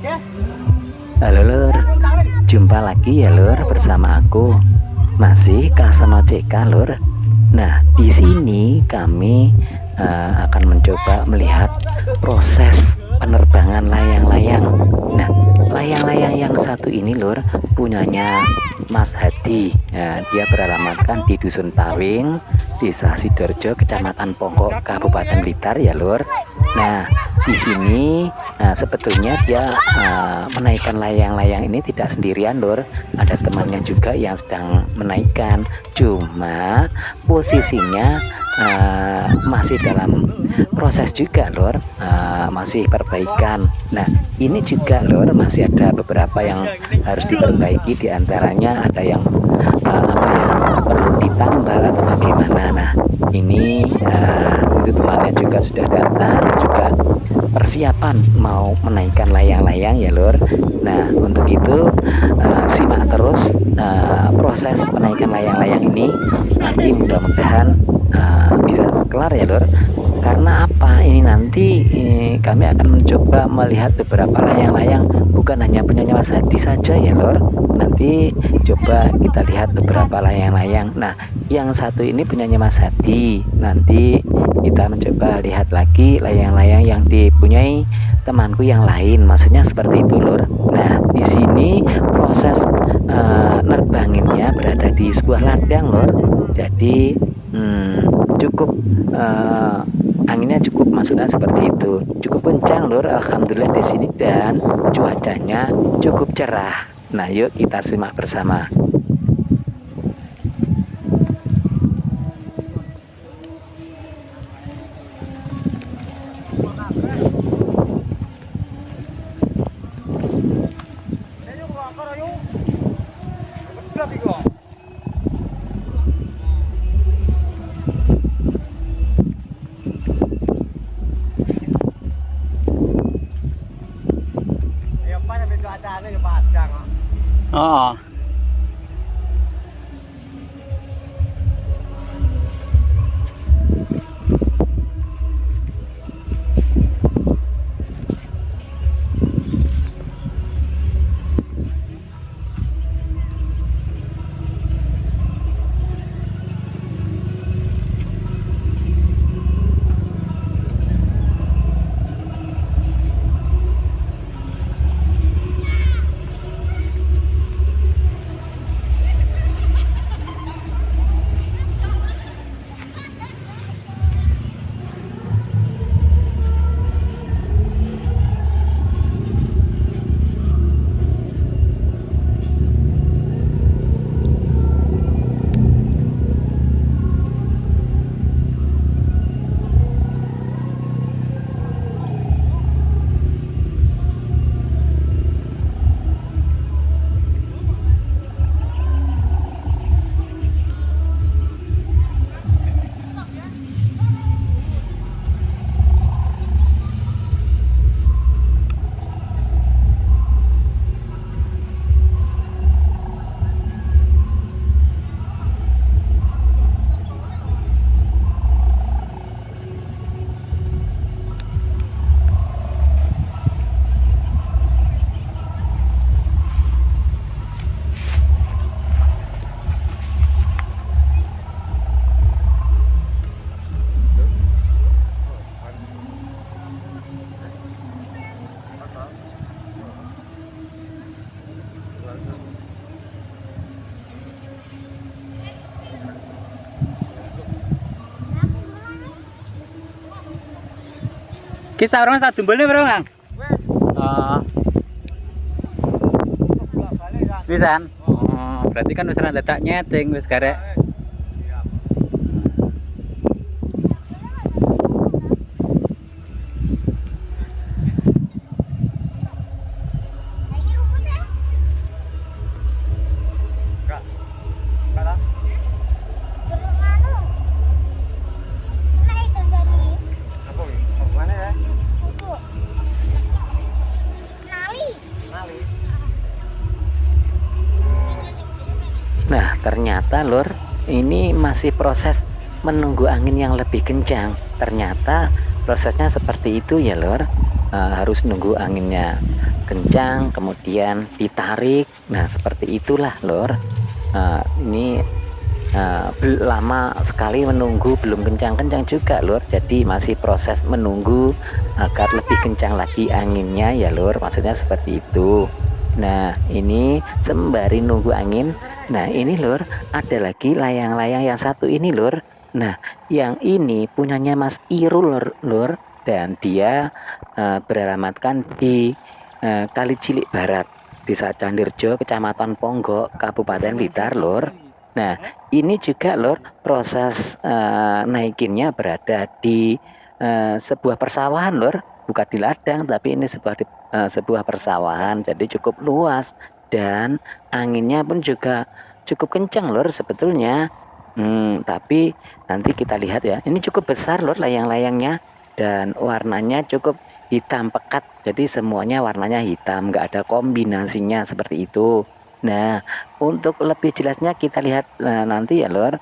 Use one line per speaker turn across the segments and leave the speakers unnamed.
Halo lur, jumpa lagi ya lur bersama aku masih Kasano CK lur. Nah di sini kami akan mencoba melihat proses penerbangan layang-layang. Nah layang-layang yang satu ini lur punyanya Mas Hadi. Nah, dia beralamatkan di Dusun Tawing, Desa Sidoarjo, Kecamatan Pongkok, Kabupaten Blitar ya lur. Nah di sini sebetulnya dia menaikkan layang-layang ini tidak sendirian lur, ada temannya juga yang sedang menaikkan, cuma posisinya masih dalam proses juga lur, masih perbaikan. Nah ini juga lur masih ada beberapa yang harus diperbaiki, diantaranya ada yang apa ya, perlu ditambal atau bagaimana. Nah ini itu temannya juga sudah datang, juga persiapan mau menaikkan layang-layang ya lur. Nah untuk itu simak terus proses penaikan layang-layang ini, nanti mudah-mudahan bisa kelar ya lur. Karena apa, ini nanti kami akan mencoba melihat beberapa layang-layang, bukan hanya punyanya Mas Hadi saja ya lur. Nanti coba kita lihat beberapa layang-layang. Nah yang satu ini punyanya Mas Hadi, nanti kita mencoba lihat lagi layang-layang yang dipunyai temanku yang lain, maksudnya seperti itu lur. Nah di sini proses nerbanginnya berada di sebuah ladang lur, jadi cukup anginnya cukup, maksudnya seperti itu, cukup kencang lur, alhamdulillah di sini, dan cuacanya cukup cerah. Nah yuk kita simak bersama. Oh. Kisah orang tak tumbulnya berapa bang? Oh. Pisan. Oh, berarti kan wis ra dadak nyeting wis garek. Nah ternyata lur, ini masih proses menunggu angin yang lebih kencang. Ternyata prosesnya seperti itu ya lur. harus nunggu anginnya kencang kemudian ditarik. Nah seperti itulah lor. Ini lama sekali menunggu, belum kencang-kencang juga lur, jadi masih proses menunggu agar lebih kencang lagi anginnya ya lur, maksudnya seperti itu. Nah ini sembari nunggu angin, nah ini lur ada lagi layang-layang yang satu ini lur. Nah yang ini punyanya Mas Irul lur, dan dia beralamatkan di Kali Cilik Barat, Desa Candirjo, Kecamatan Ponggok, Kabupaten Blitar lur. Nah ini juga lor, proses naikinnya berada di sebuah persawahan lor, bukan di ladang, tapi ini sebuah persawahan, jadi cukup luas dan anginnya pun juga cukup kencang lor sebetulnya. Tapi nanti kita lihat ya, ini cukup besar lor layang-layangnya dan warnanya cukup hitam pekat, jadi semuanya warnanya hitam, nggak ada kombinasinya seperti itu. Nah, untuk lebih jelasnya kita lihat nanti ya lor,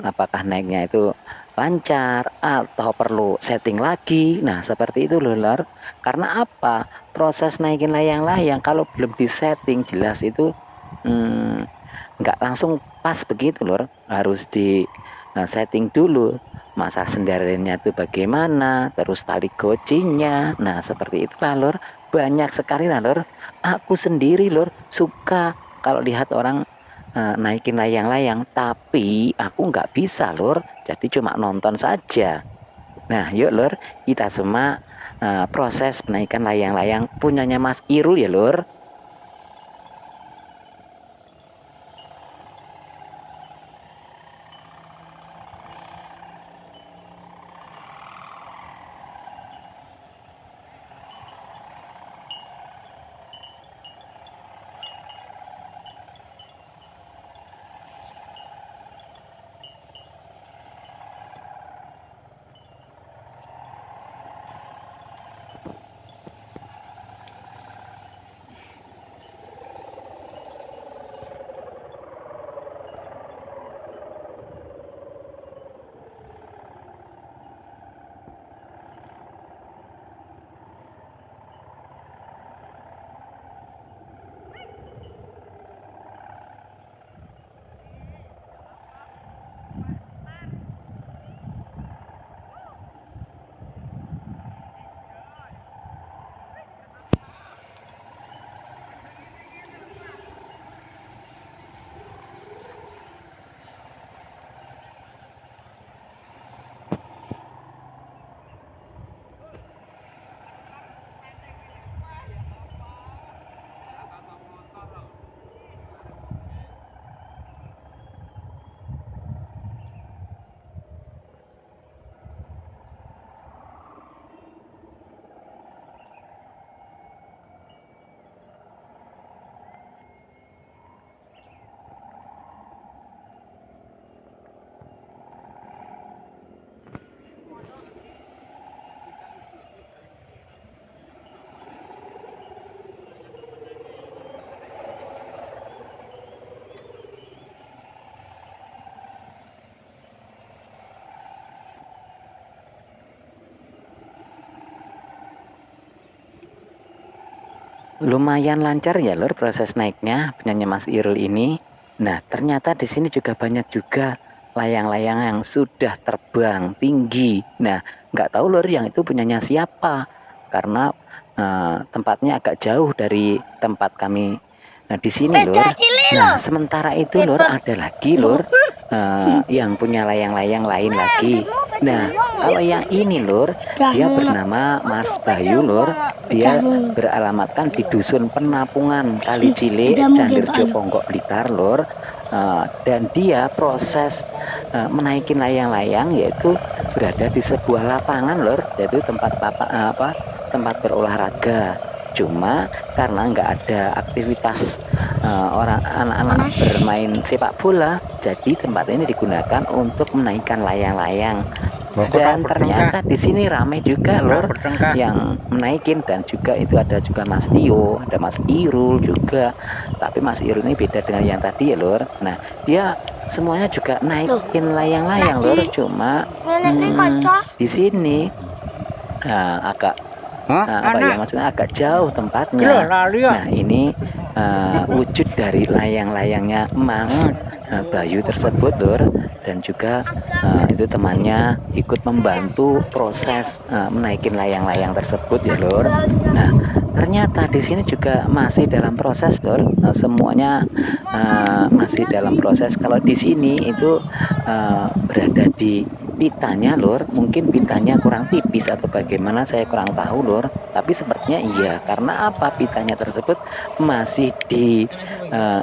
apakah naiknya itu lancar atau perlu setting lagi. Nah seperti itu loh lor. Karena apa? Proses naikin layang-layang kalau belum disetting jelas itu hmm, nggak langsung pas begitu lor. Harus di setting dulu. Masa sendarannya itu bagaimana, terus tali gocinya. Nah seperti itulah lor. Banyak sekali lah lor. Aku sendiri lor suka kalau lihat orang naikin layang-layang, tapi aku nggak bisa lur, jadi cuma nonton saja. Nah yuk lur, kita semua proses penaikan layang-layang punyanya Mas Irul ya lur. Lumayan lancar ya lur proses naiknya penyanyi Mas Irul ini. Nah ternyata di sini juga banyak juga layang-layang yang sudah terbang tinggi. Nah nggak tahu lur yang itu punyanya siapa, karena tempatnya agak jauh dari tempat kami. Nah di sini lur. Nah sementara itu lur ada lagi lur yang punya layang-layang lain lagi. Nah kalau yang ini lur, dia bernama Mas Bayu lur. Dia beralamatkan di Dusun Penapungan Kali Cilik, Candirjo, Ponggok, Blitar lur. Dan dia proses menaikin layang-layang yaitu berada di sebuah lapangan lur, yaitu tempat berolahraga. Cuma karena nggak ada aktivitas orang anak-anak bermain sepak bola, jadi tempat ini digunakan untuk menaikkan layang-layang. Dan ternyata di sini ramai juga lor yang menaikin, dan juga itu ada juga Mas Tio, ada Mas Irul juga. Tapi Mas Irul ini beda dengan yang tadi ya lor. Nah dia semuanya juga naikin layang-layang lor, cuma di sini agak apa ya, maksudnya agak jauh tempatnya. Nah ini wujud dari layang-layangnya Mang Bayu tersebut lur, dan juga itu temannya ikut membantu proses menaikin layang-layang tersebut ya lur. Nah ternyata di sini juga masih dalam proses lur, semuanya masih dalam proses. Kalau di sini itu berada di pitanya lur, mungkin pitanya kurang tipis atau bagaimana saya kurang tahu lur, tapi sepertinya iya. Karena apa, pitanya tersebut masih di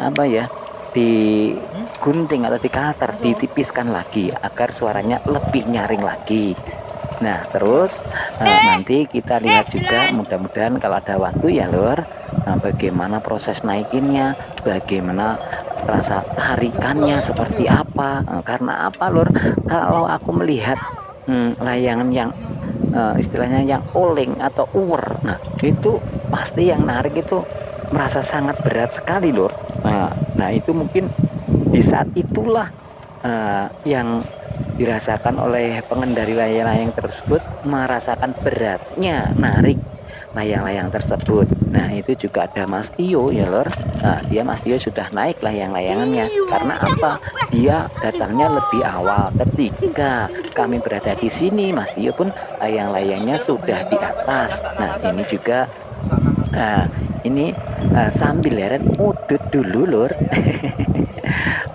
apa ya, digunting atau dikater, ditipiskan lagi agar suaranya lebih nyaring lagi. Nah terus nanti kita lihat juga, mudah-mudahan kalau ada waktu ya lur, bagaimana proses naikinnya, bagaimana rasa tarikannya seperti apa. Karena apa lur, kalau aku melihat layangan yang istilahnya yang oleng atau uwer, nah itu pasti yang narik itu merasa sangat berat sekali lur. Nah itu mungkin di saat itulah yang dirasakan oleh pengendari layang-layang tersebut, merasakan beratnya narik layang-layang tersebut. Nah itu juga ada Mas Tio ya lor. Nah dia Mas Tio sudah naik layang-layangannya. Karena apa? Dia datangnya lebih awal. Ketika kami berada di sini, Mas Tio pun layang-layangnya sudah di atas. Nah ini juga ini sambil leret udut dulu lur.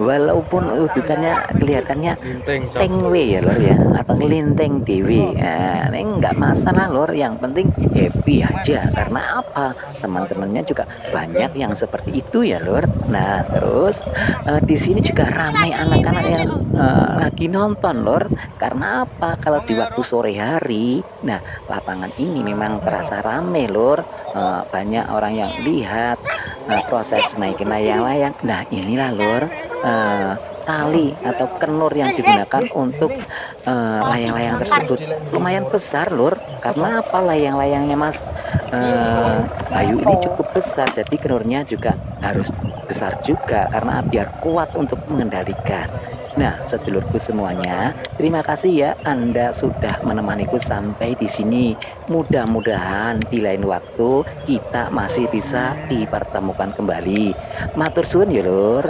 Walaupun udutannya kelihatannya tengwe ya lor ya, atau ngelinteng dewi, nah, ini nggak masalah lor, yang penting happy aja. Karena apa, teman-temannya juga banyak yang seperti itu ya lor. Nah terus di sini juga ramai anak-anak yang lagi nonton lor. Karena apa, kalau di waktu sore hari, nah lapangan ini memang terasa ramai lor, banyak orang yang lihat proses naikin layang-layang. Nah inilah lor tali atau kenur yang digunakan untuk layang-layang tersebut lumayan besar lur. Karena apa, layang-layangnya Mas Bayu ini cukup besar, jadi kenurnya juga harus besar juga karena biar kuat untuk mengendalikan. Nah, sedulurku semuanya, terima kasih ya Anda sudah menemaniku sampai di sini. Mudah-mudahan di lain waktu kita masih bisa dipertemukan kembali. Matur suwun ya lur.